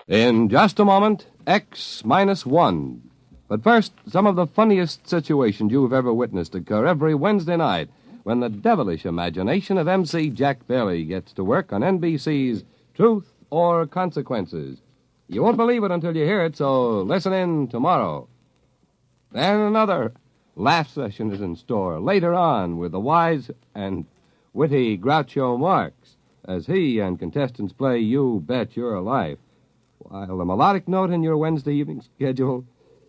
In just a moment, X minus 1. But first, some of the funniest situations you've ever witnessed occur every Wednesday night when the devilish imagination of MC Jack Bailey gets to work on NBC's Truth or Consequences. You won't believe it until you hear it, so listen in tomorrow. Then another laugh session is in store later on with the wise and witty Groucho Marx as he and contestants play You Bet Your Life, while the melodic note in your Wednesday evening schedule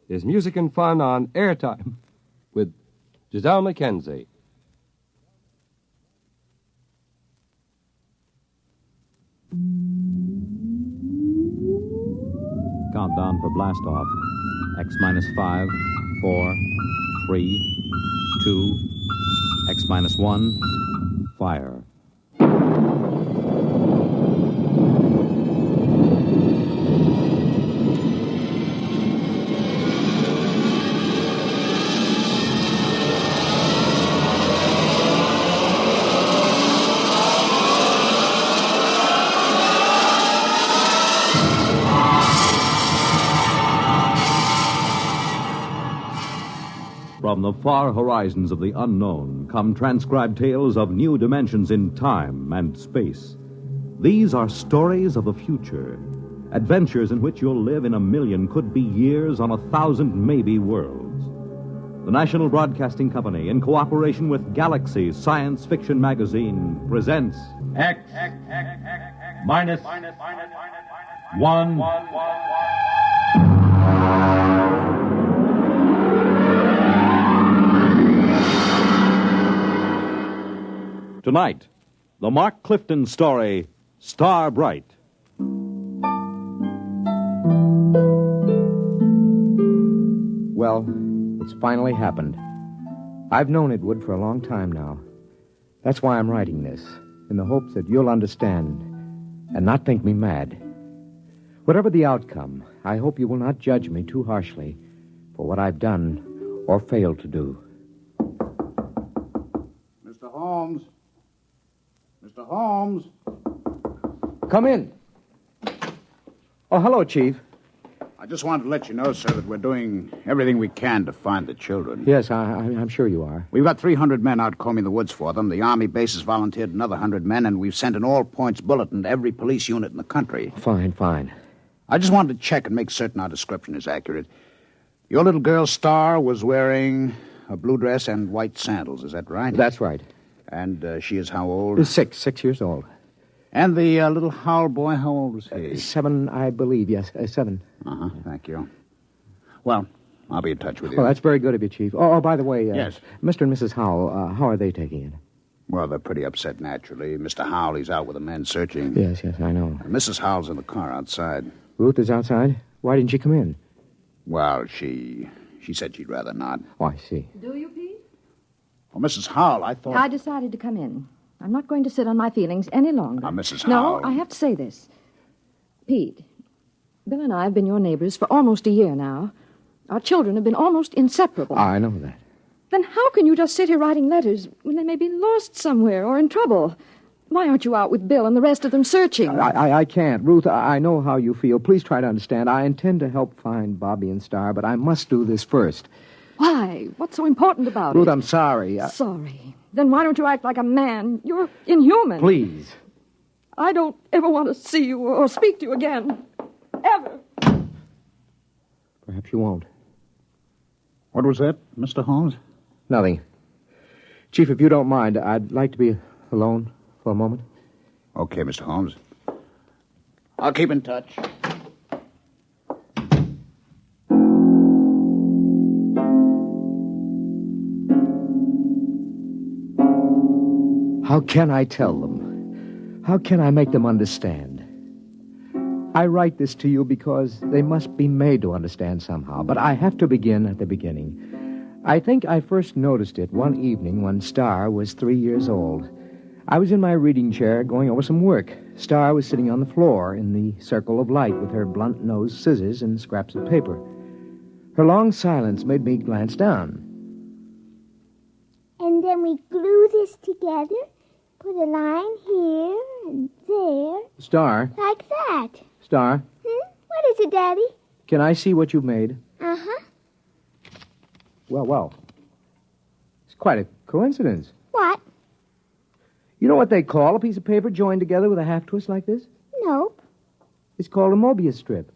is music and fun on Airtime with Giselle McKenzie. Countdown for blast off. X minus 5, 4, 3, 2, X minus 1, fire. From the far horizons of the unknown come transcribed tales of new dimensions in time and space. These are stories of the future, adventures in which you'll live in a million could-be years on 1,000 maybe worlds. The National Broadcasting Company, in cooperation with Galaxy Science Fiction Magazine, presents X minus 1. Tonight, the Mark Clifton story, Star Bright. Well, it's finally happened. I've known it would for a long time now. That's why I'm writing this, in the hopes that you'll understand and not think me mad. Whatever the outcome, I hope you will not judge me too harshly for what I've done or failed to do. Mr. Holmes. Mr. Holmes. Come in. Oh, hello, Chief. I just wanted to let you know, sir, that we're doing everything we can to find the children. Yes, I'm sure you are. We've got 300 men out combing the woods for them. The Army base has volunteered another 100 men, and we've sent an all-points bulletin to every police unit in the country. Fine. I just wanted to check and make certain our description is accurate. Your little girl, Star, was wearing a blue dress and white sandals. Is that right? That's right. And she is how old? 6 years old. And the little Howell boy, how old was he? 7, I believe, yes, 7. Uh-huh, thank you. Well, I'll be in touch with you. Well, that's very good of you, Chief. Oh, by the way, yes. Mr. and Mrs. Howell, how are they taking it? Well, they're pretty upset, naturally. Mr. Howell, he's out with the men searching. Yes, I know. Mrs. Howell's in the car outside. Ruth is outside? Why didn't she come in? Well, she said she'd rather not. Oh, I see. Do you, Pete? Oh, Mrs. Howell, I thought... I decided to come in. I'm not going to sit on my feelings any longer. Mrs. Howell... No, I have to say this. Pete, Bill and I have been your neighbors for almost a year now. Our children have been almost inseparable. I know that. Then how can you just sit here writing letters when they may be lost somewhere or in trouble? Why aren't you out with Bill and the rest of them searching? I can't. Ruth, I know how you feel. Please try to understand. I intend to help find Bobby and Star, but I must do this first. Why? What's so important about Ruth, it? I'm sorry. Sorry. Then why don't you act like a man? You're inhuman. Please. I don't ever want to see you or speak to you again. Ever. Perhaps you won't. What was that, Mr. Holmes? Nothing. Chief, if you don't mind, I'd like to be alone for a moment. Okay, Mr. Holmes. I'll keep in touch. How can I tell them? How can I make them understand? I write this to you because they must be made to understand somehow, but I have to begin at the beginning. I think I first noticed it one evening when Star was 3 years old. I was in my reading chair going over some work. Star was sitting on the floor in the circle of light with her blunt-nosed scissors and scraps of paper. Her long silence made me glance down. And then we glue this together, put a line here and there. Star? Like that. Star? What What is it, Daddy? Can I see what you made? Uh-huh. Well. It's quite a coincidence. What? You know what they call a piece of paper joined together with a half-twist like this? Nope. It's called a Mobius strip.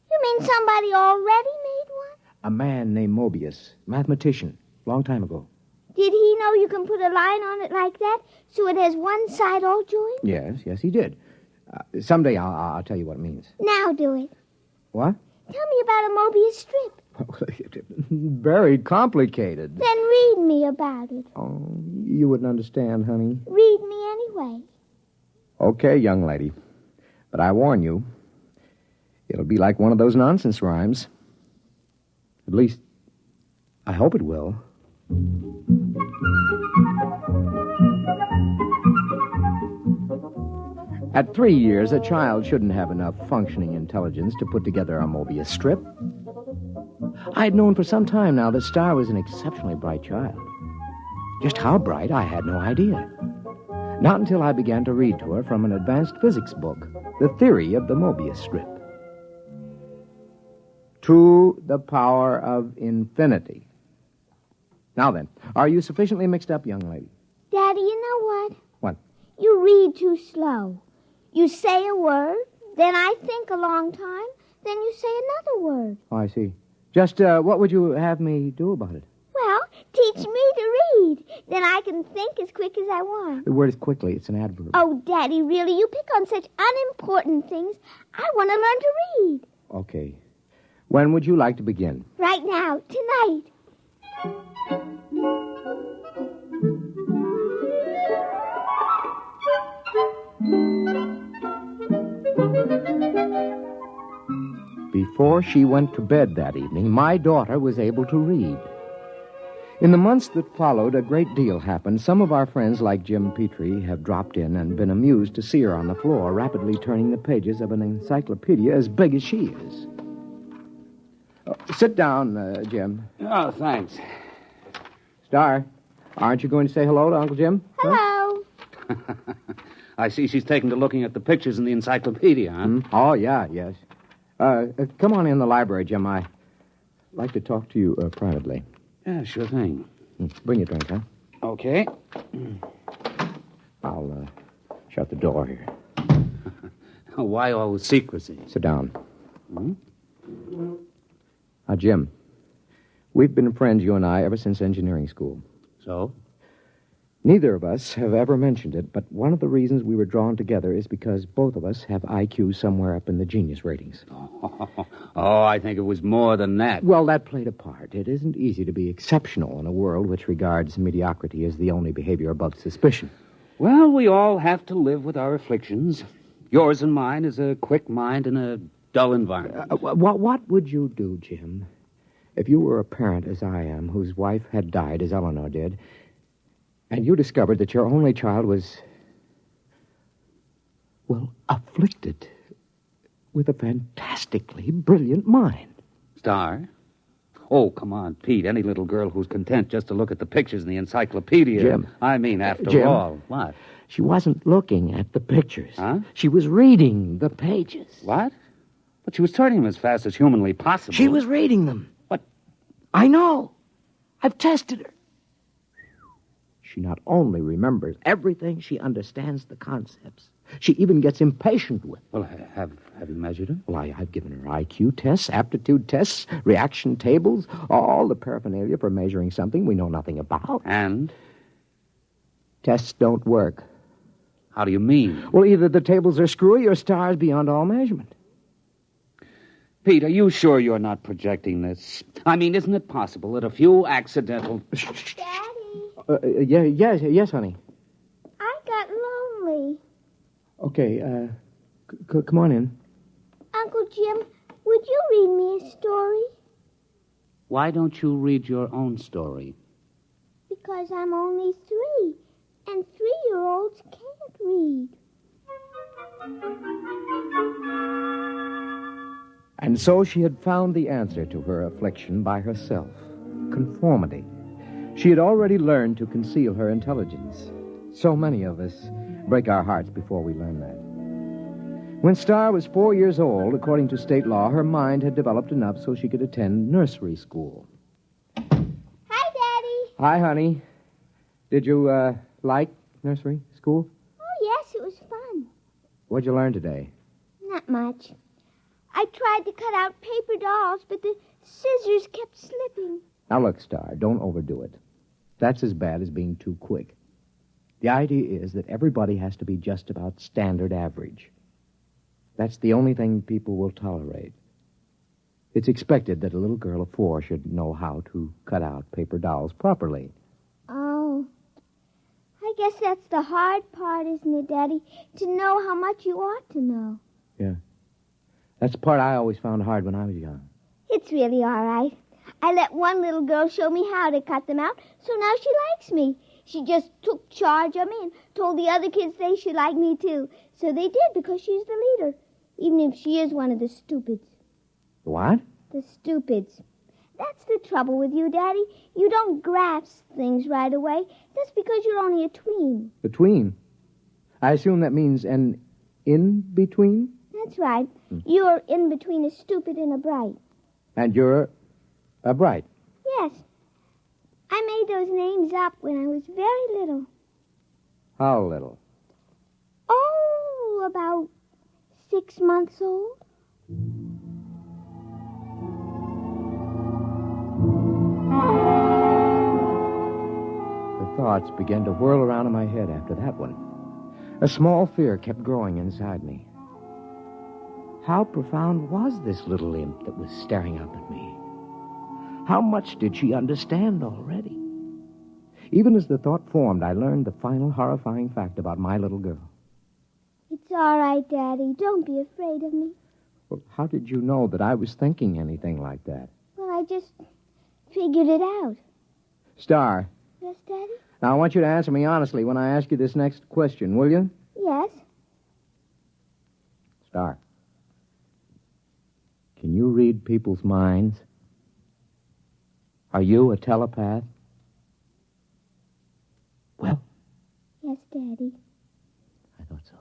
You mean somebody already made one? A man named Mobius, mathematician, long time ago. Did he know you can put a line on it like that so it has one side all joined? Yes, he did. Someday I'll tell you what it means. Now do it. What? Tell me about a Mobius strip. Very complicated. Then read me about it. Oh, you wouldn't understand, honey. Read me anyway. Okay, young lady. But I warn you, it'll be like one of those nonsense rhymes. At least, I hope it will. At 3 years, a child shouldn't have enough functioning intelligence to put together a Mobius strip. I had known for some time now that Star was an exceptionally bright child. Just how bright, I had no idea. Not until I began to read to her from an advanced physics book, The Theory of the Mobius Strip. To the power of infinity. Now then, are you sufficiently mixed up, young lady? Daddy, you know what? What? You read too slow. You say a word, then I think a long time, then you say another word. Oh, I see. Just, what would you have me do about it? Well, teach me to read. Then I can think as quick as I want. The word is quickly. It's an adverb. Oh, Daddy, really? You pick on such unimportant things. I want to learn to read. Okay. When would you like to begin? Right now, tonight. Before she went to bed that evening, my daughter was able to read. In the months that followed, a great deal happened. Some of our friends, like Jim Petrie, have dropped in and been amused to see her on the floor, rapidly turning the pages of an encyclopedia as big as she is. Sit down, Jim. Oh, thanks. Star, aren't you going to say hello to Uncle Jim? Hello. I see she's taken to looking at the pictures in the encyclopedia, huh? Oh, yeah, yes. Come on in the library, Jim. I'd like to talk to you privately. Yeah, sure thing. Bring your drink, huh? Okay. I'll shut the door here. Why all the secrecy? Sit down. Now, Jim, we've been friends, you and I, ever since engineering school. So? Neither of us have ever mentioned it, but one of the reasons we were drawn together is because both of us have IQ somewhere up in the genius ratings. Oh, I think it was more than that. Well, that played a part. It isn't easy to be exceptional in a world which regards mediocrity as the only behavior above suspicion. Well, we all have to live with our afflictions. Yours and mine is a quick mind in a dull environment. What would you do, Jim, if you were a parent, as I am, whose wife had died, as Eleanor did, and you discovered that your only child was, well, afflicted with a fantastically brilliant mind? Star? Oh, come on, Pete. Any little girl who's content just to look at the pictures in the encyclopedia. Jim. I mean, after Jim. all. What? She wasn't looking at the pictures. Huh? She was reading the pages. What? But she was turning them as fast as humanly possible. She was reading them. What? I know. I've tested her. She not only remembers everything, she understands the concepts. She even gets impatient with them. Well, have you measured her? Well, I've given her IQ tests, aptitude tests, reaction tables, all the paraphernalia for measuring something we know nothing about. And? Tests don't work. How do you mean? Well, either the tables are screwy or Star's beyond all measurement. Pete, are you sure you're not projecting this? I mean, isn't it possible that a few accidental... Daddy, Yes, honey. I got lonely. Okay, come on in. Uncle Jim, would you read me a story? Why don't you read your own story? Because I'm only 3, and 3-year-olds can't read. And so she had found the answer to her affliction by herself. Conformity. She had already learned to conceal her intelligence. So many of us break our hearts before we learn that. When Star was 4 years old, according to state law, her mind had developed enough so she could attend nursery school. Hi, Daddy. Hi, honey. Did you, like nursery school? Oh, yes, it was fun. What'd you learn today? Not much. I tried to cut out paper dolls, but the scissors kept slipping. Now, look, Star, don't overdo it. That's as bad as being too quick. The idea is that everybody has to be just about standard average. That's the only thing people will tolerate. It's expected that a little girl of 4 should know how to cut out paper dolls properly. Oh. I guess that's the hard part, isn't it, Daddy? To know how much you ought to know. Yeah. That's the part I always found hard when I was young. It's really all right. I let one little girl show me how to cut them out, so now she likes me. She just took charge of me and told the other kids they should like me, too. So they did, because she's the leader, even if she is one of the stupids. What? The stupids. That's the trouble with you, Daddy. You don't grasp things right away. That's because you're only a tween. Between? I assume that means an in-between? That's right. You're in between a stupid and a bright. And you're a bright. Yes. I made those names up when I was very little. How little? Oh, about 6 months old. The thoughts began to whirl around in my head after that one. A small fear kept growing inside me. How profound was this little imp that was staring up at me? How much did she understand already? Even as the thought formed, I learned the final horrifying fact about my little girl. It's all right, Daddy. Don't be afraid of me. Well, how did you know that I was thinking anything like that? Well, I just figured it out. Star, Yes, Daddy? now I want you to answer me honestly when I ask you this next question, will you? Yes. Star, can you read people's minds? Are you a telepath? Well, Yes, Daddy. I thought so.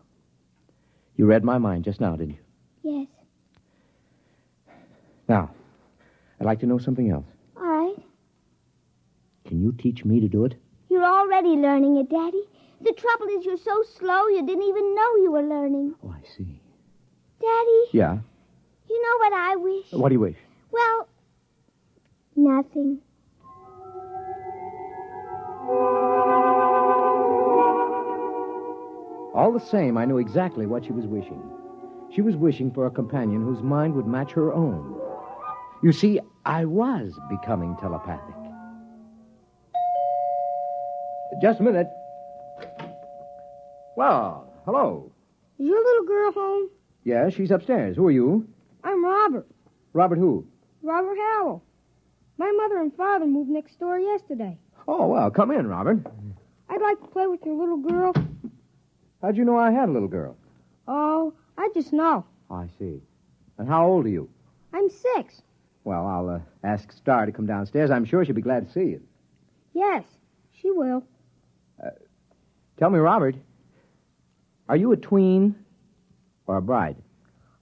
You read my mind just now, didn't you? Yes. Now, I'd like to know something else. All right. Can you teach me to do it? You're already learning it, Daddy. The trouble is you're so slow you didn't even know you were learning. Oh, I see. Daddy, Yeah? you know what I wish? What do you wish? Well, nothing. All the same, I knew exactly what she was wishing. She was wishing for a companion whose mind would match her own. You see, I was becoming telepathic. Just a minute. Well, hello. Is your little girl home? Yeah, she's upstairs. Who are you? I'm Robert. Robert who? Robert Howell. My mother and father moved next door yesterday. Oh, well, come in, Robert. I'd like to play with your little girl. How'd you know I had a little girl? Oh, I just know. Oh, I see. And how old are you? I'm 6. Well, I'll ask Star to come downstairs. I'm sure she'll be glad to see you. Yes, she will. Tell me, Robert, are you a tween or a bride?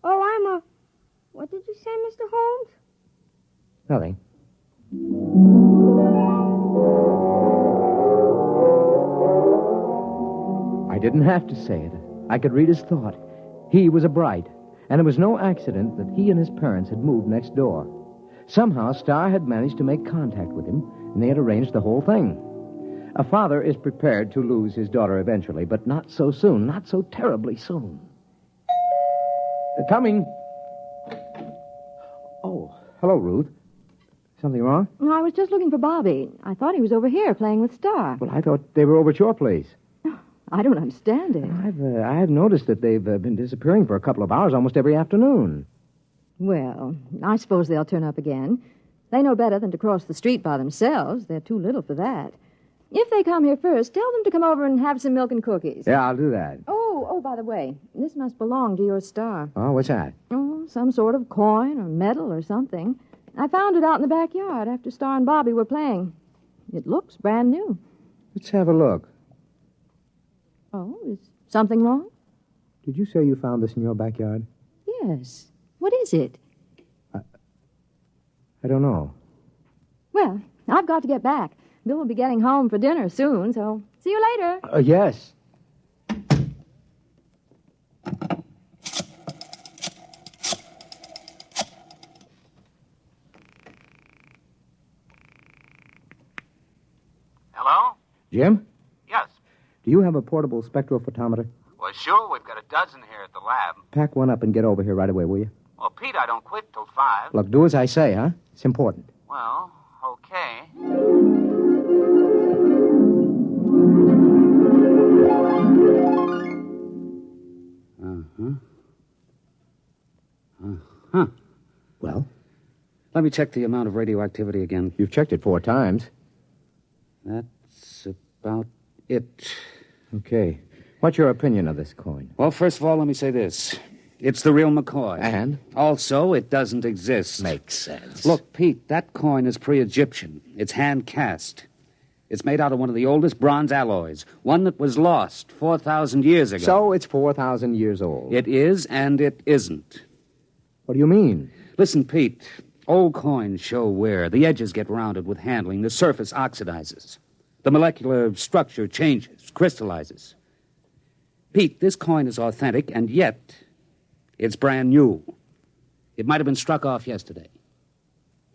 Oh, I'm a... What did you say, Mr. Holmes? Nothing. I didn't have to say it. I could read his thought. He was a bride, and it was no accident that he and his parents had moved next door. Somehow, Star had managed to make contact with him, and they had arranged the whole thing. A father is prepared to lose his daughter eventually, but not so soon, not so terribly soon. Coming. Oh, hello, Ruth. Something wrong? No, I was just looking for Bobby. I thought he was over here playing with Star. Well, I thought they were over at your place. I don't understand it. I've noticed that they've been disappearing for a couple of hours almost every afternoon. Well, I suppose they'll turn up again. They know better than to cross the street by themselves. They're too little for that. If they come here first, tell them to come over and have some milk and cookies. Yeah, I'll do that. Oh, by the way, this must belong to your Star. Oh, what's that? Oh, some sort of coin or medal or something. I found it out in the backyard after Star and Bobby were playing. It looks brand new. Let's have a look. Oh, is something wrong? Did you say you found this in your backyard? Yes. What is it? I don't know. Well, I've got to get back. Bill will be getting home for dinner soon, so see you later. Yes. Hello? Jim? Yes. Do you have a portable spectrophotometer? Well, sure, we've got a dozen here at the lab. Pack one up and get over here right away, will you? Well, Pete, I don't quit till 5. Look, do as I say, huh? It's important. Well, okay. Well? Let me check the amount of radioactivity again. You've checked it 4 times. That's about it. Okay. What's your opinion of this coin? Well, first of all, let me say this. It's the real McCoy. And? Also, it doesn't exist. Makes sense. Look, Pete, that coin is pre-Egyptian. It's hand-cast. It's made out of one of the oldest bronze alloys, one that was lost 4,000 years ago. So it's 4,000 years old. It is and it isn't. What do you mean? Listen, Pete, old coins show wear. The edges get rounded with handling. The surface oxidizes. The molecular structure changes, crystallizes. Pete, this coin is authentic, and yet it's brand new. It might have been struck off yesterday.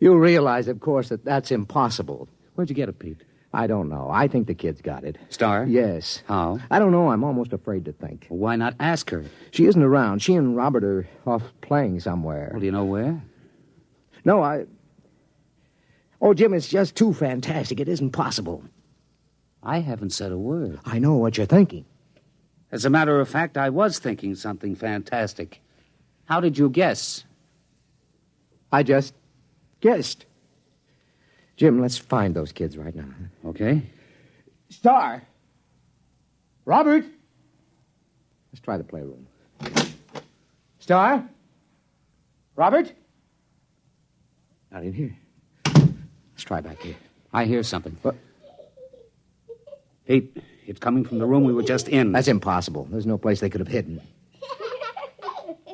You realize, of course, that that's impossible. Where'd you get it, Pete? I don't know. I think the kid's got it. Star? Yes. How? I don't know. I'm almost afraid to think. Well, why not ask her? She isn't around. She and Robert are off playing somewhere. Well, do you know where? No, Oh, Jim, it's just too fantastic. It isn't possible. I haven't said a word. I know what you're thinking. As a matter of fact, I was thinking something fantastic. How did you guess? I just guessed. Jim, let's find those kids right now. Okay. Star! Robert! Let's try the playroom. Star? Robert? Not in here. Let's try back here. I hear something. What? Pete, it's coming from the room we were just in. That's impossible. There's no place they could have hidden.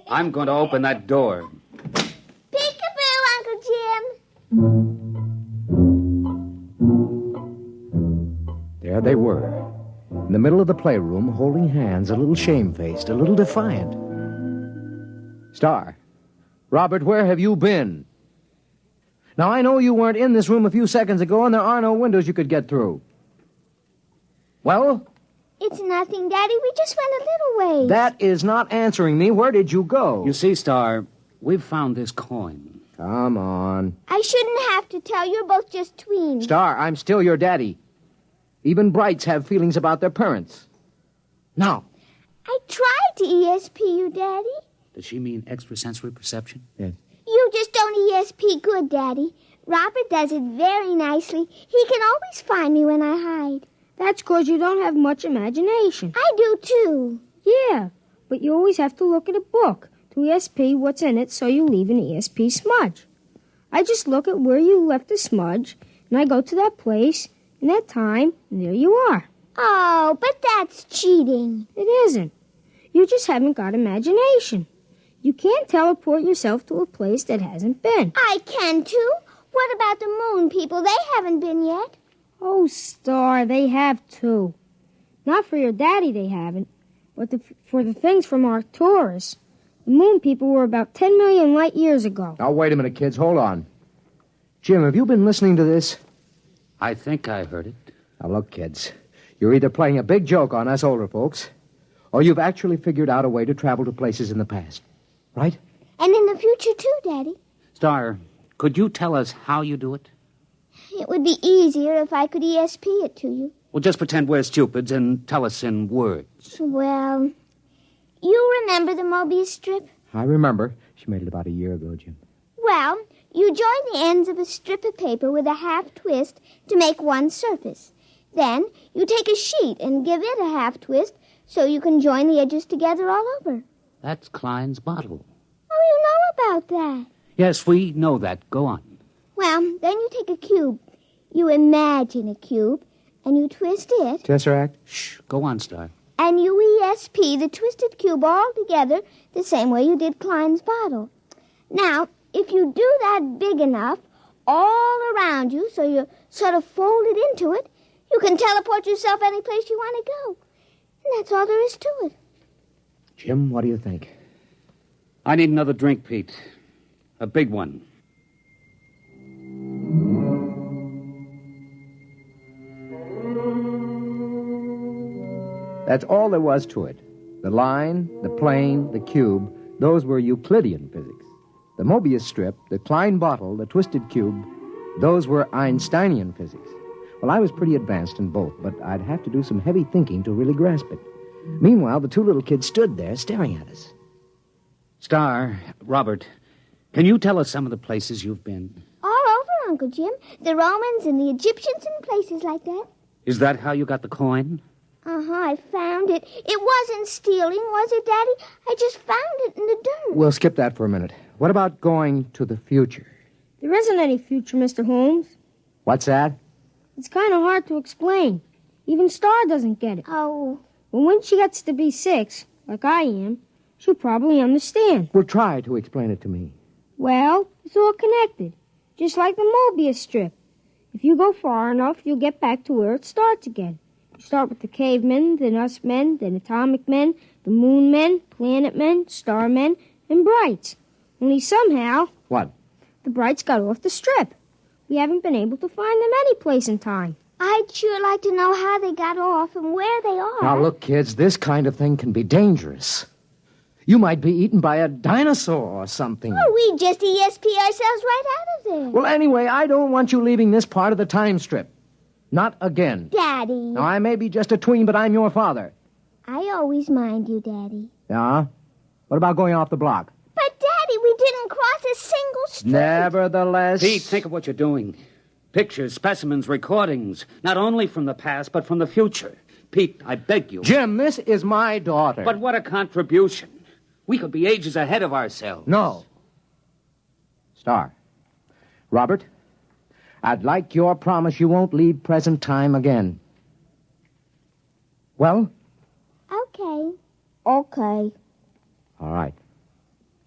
I'm going to open that door. Peekaboo, Uncle Jim. There they were, in the middle of the playroom, holding hands, a little shamefaced, a little defiant. Star, Robert, where have you been? Now, I know you weren't in this room a few seconds ago, and there are no windows you could get through. Well? It's nothing, Daddy. We just went a little ways. That is not answering me. Where did you go? You see, Star, we've found this coin. Come on. I shouldn't have to tell. You're both just tweens. Star, I'm still your daddy. Even Brights have feelings about their parents. Now. I tried to ESP you, Daddy. Does she mean extrasensory perception? Yes. You just don't ESP good, Daddy. Robert does it very nicely. He can always find me when I hide. That's 'cause you don't have much imagination. I do, too. Yeah, but you always have to look at a book to ESP what's in it so you leave an ESP smudge. I just look at where you left the smudge, and I go to that place, and that time, and there you are. Oh, but that's cheating. It isn't. You just haven't got imagination. You can't teleport yourself to a place that hasn't been. I can, too. What about the moon people? They haven't been yet. Oh, Star, they have too. Not for your daddy, they haven't, but for the things from Arcturus. The moon people were about 10 million light years ago. Now, wait a minute, kids. Hold on. Jim, have you been listening to this? I think I heard it. Now, look, kids. You're either playing a big joke on us older folks, or you've actually figured out a way to travel to places in the past. Right? And in the future, too, Daddy. Star, could you tell us how you do it? It would be easier if I could ESP it to you. Well, just pretend we're stupids and tell us in words. Well, you remember the Mobius strip? I remember. She made it about a year ago, Jim. Well, you join the ends of a strip of paper with a half twist to make one surface. Then you take a sheet and give it a half twist so you can join the edges together all over. That's Klein's bottle. Oh, you know about that. Yes, we know that. Go on. Well, then you take a cube. You imagine a cube, and you twist it. Tesseract? Shh. Go on, Star. and you ESP the twisted cube all together the same way you did Klein's bottle. Now, if you do that big enough all around you so you're sort of folded into it, you can teleport yourself any place you want to go. And that's all there is to it. Jim, what do you think? I need another drink, Pete. A big one. That's all there was to it. The line, the plane, the cube, those were Euclidean physics. The Mobius strip, the Klein bottle, the twisted cube, those were Einsteinian physics. Well, I was pretty advanced in both, but I'd have to do some heavy thinking to really grasp it. Meanwhile, the two little kids stood there staring at us. Star, Robert, can you tell us some of the places you've been? All over, Uncle Jim. The Romans and the Egyptians and places like that. Is that how you got the coin? Uh-huh, I found it. It wasn't stealing, was it, Daddy? I just found it in the dirt. We'll skip that for a minute. What about going to the future? There isn't any future, Mr. Holmes. What's that? It's kind of hard to explain. Even Star doesn't get it. Oh. But when she gets to be 6, like I am, she'll probably understand. Well, try to explain it to me. Well, it's all connected, just like the Mobius strip. If you go far enough, you'll get back to where it starts again. You start with the cavemen, then us men, then atomic men, the moon men, planet men, star men, and Brights. Only somehow... What? The Brights got off the strip. We haven't been able to find them any place in time. I'd sure like to know how they got off and where they are. Now, look, kids, this kind of thing can be dangerous. You might be eaten by a dinosaur or something. Oh, we just ESP ourselves right out of there. Well, anyway, I don't want you leaving this part of the time strip. Not again. Daddy. Now, I may be just a tween, but I'm your father. I always mind you, Daddy. Yeah? What about going off the block? But, Daddy, we didn't cross a single street. Nevertheless... Pete, think of what you're doing. Pictures, specimens, recordings, not only from the past, but from the future. Pete, I beg you. Jim, this is my daughter. But what a contribution. We could be ages ahead of ourselves. No. Star. Robert, I'd like your promise you won't leave present time again. Well? Okay. All right.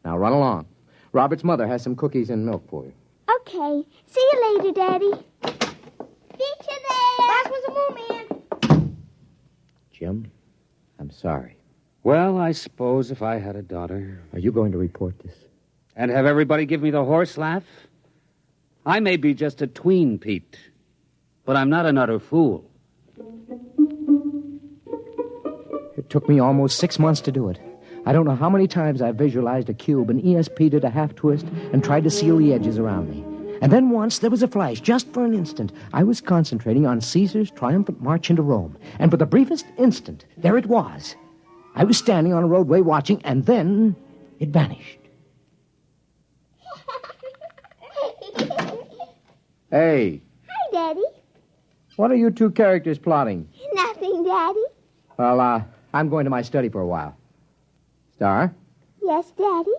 Now run along. Robert's mother has some cookies and milk for you. Okay. See you later, Daddy. Beat you there. That was a moon man. Jim, I'm sorry. Well, I suppose if I had a daughter... Are you going to report this? And have everybody give me the horse laugh? I may be just a tween, Pete, but I'm not an utter fool. It took me almost 6 months to do it. I don't know how many times I visualized a cube and ESP'd it a half-twist and tried to seal the edges around me. And then once there was a flash, just for an instant. I was concentrating on Caesar's triumphant march into Rome. And for the briefest instant, there it was. I was standing on a roadway watching, and then it vanished. Hey. Hi, Daddy. What are you two characters plotting? Nothing, Daddy. Well, I'm going to my study for a while. Star? Yes, Daddy?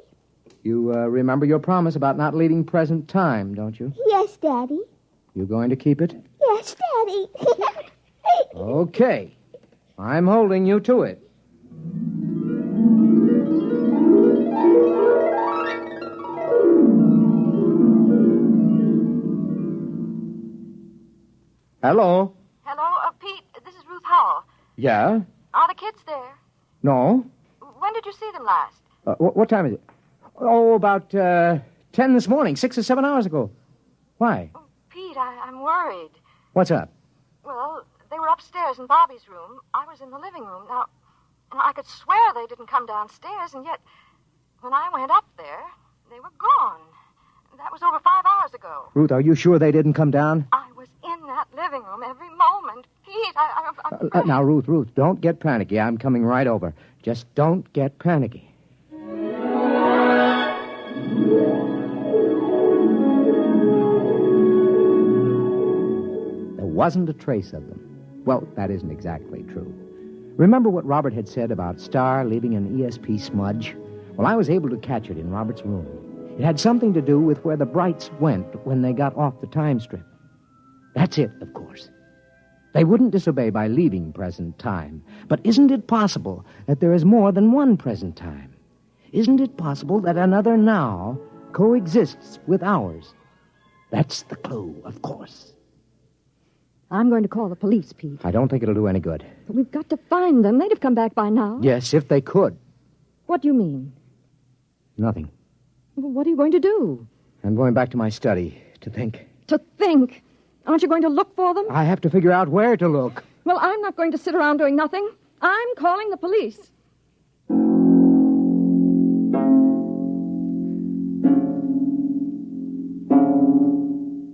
You remember your promise about not leaving present time, don't you? Yes, Daddy. You going to keep it? Yes, Daddy. Okay. I'm holding you to it. Hello? Hello, Pete. This is Ruth Howell. Yeah? Are the kids there? No? When did you see them last? What time is it? Oh, about 10 this morning, 6 or 7 hours ago. Why? Oh, Pete, I'm worried. What's up? Well, they were upstairs in Bobby's room. I was in the living room. Now, I could swear they didn't come downstairs, and yet, when I went up there, they were gone. That was over 5 hours ago. Ruth, are you sure they didn't come down? I was in that living room every moment. Pete, I'm now, Ruth, don't get panicky. I'm coming right over. Just don't get panicky. There wasn't a trace of them. Well, that isn't exactly true. Remember what Robert had said about Star leaving an ESP smudge? Well, I was able to catch it in Robert's room. It had something to do with where the Brights went when they got off the time strip. That's it, of course. They wouldn't disobey by leaving present time. But isn't it possible that there is more than one present time? Isn't it possible that another now coexists with ours? That's the clue, of course. I'm going to call the police, Pete. I don't think it'll do any good. But we've got to find them. They'd have come back by now. Yes, if they could. What do you mean? Nothing. Well, what are you going to do? I'm going back to my study to think. To think? Aren't you going to look for them? I have to figure out where to look. Well, I'm not going to sit around doing nothing. I'm calling the police.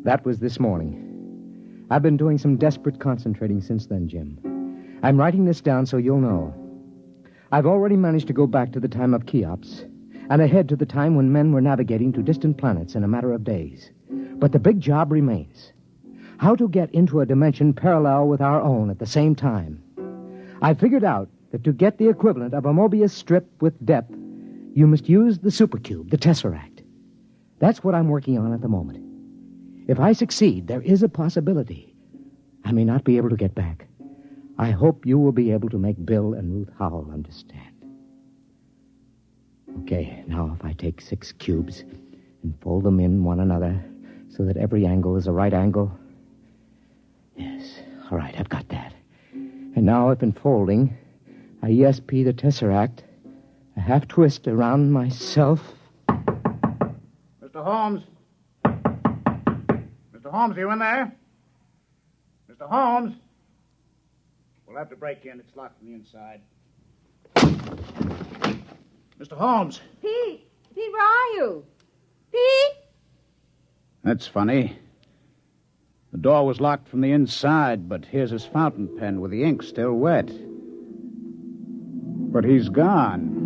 That was this morning. I've been doing some desperate concentrating since then, Jim. I'm writing this down so you'll know. I've already managed to go back to the time of Cheops and ahead to the time when men were navigating to distant planets in a matter of days. But the big job remains. How to get into a dimension parallel with our own at the same time. I figured out that to get the equivalent of a Mobius strip with depth, you must use the supercube, the tesseract. That's what I'm working on at the moment. If I succeed, there is a possibility I may not be able to get back. I hope you will be able to make Bill and Ruth Howell understand. Okay, now if I take 6 cubes and fold them in one another so that every angle is a right angle. Yes, all right, I've got that. And now if in folding, I ESP the tesseract, a half twist around myself. Mr. Holmes? Mr. Holmes, are you in there? Mr. Holmes? We'll have to break in. It's locked from the inside. Mr. Holmes! Pete! Pete, where are you? Pete! That's funny. The door was locked from the inside, but here's his fountain pen with the ink still wet. But he's gone.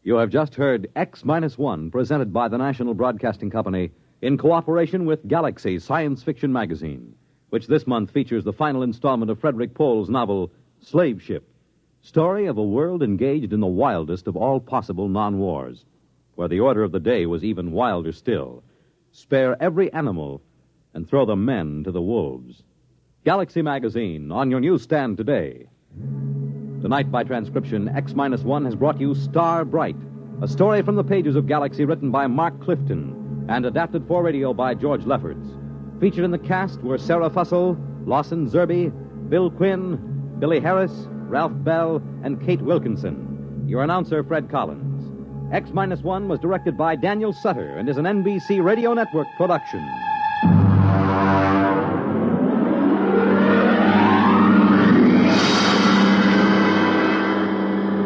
You have just heard X-1, presented by the National Broadcasting Company in cooperation with Galaxy Science Fiction Magazine, which this month features the final installment of Frederick Pohl's novel, Slave Ship, story of a world engaged in the wildest of all possible non-wars, where the order of the day was even wilder still. Spare every animal and throw the men to the wolves. Galaxy Magazine, on your newsstand today. Tonight, by transcription, X-1 has brought you Star Bright, a story from the pages of Galaxy written by Mark Clifton and adapted for radio by George Lefferts. Featured in the cast were Sarah Fussell, Lawson Zerbe, Bill Quinn, Billy Harris, Ralph Bell, and Kate Wilkinson. Your announcer, Fred Collins. X-1 was directed by Daniel Sutter and is an NBC Radio Network production.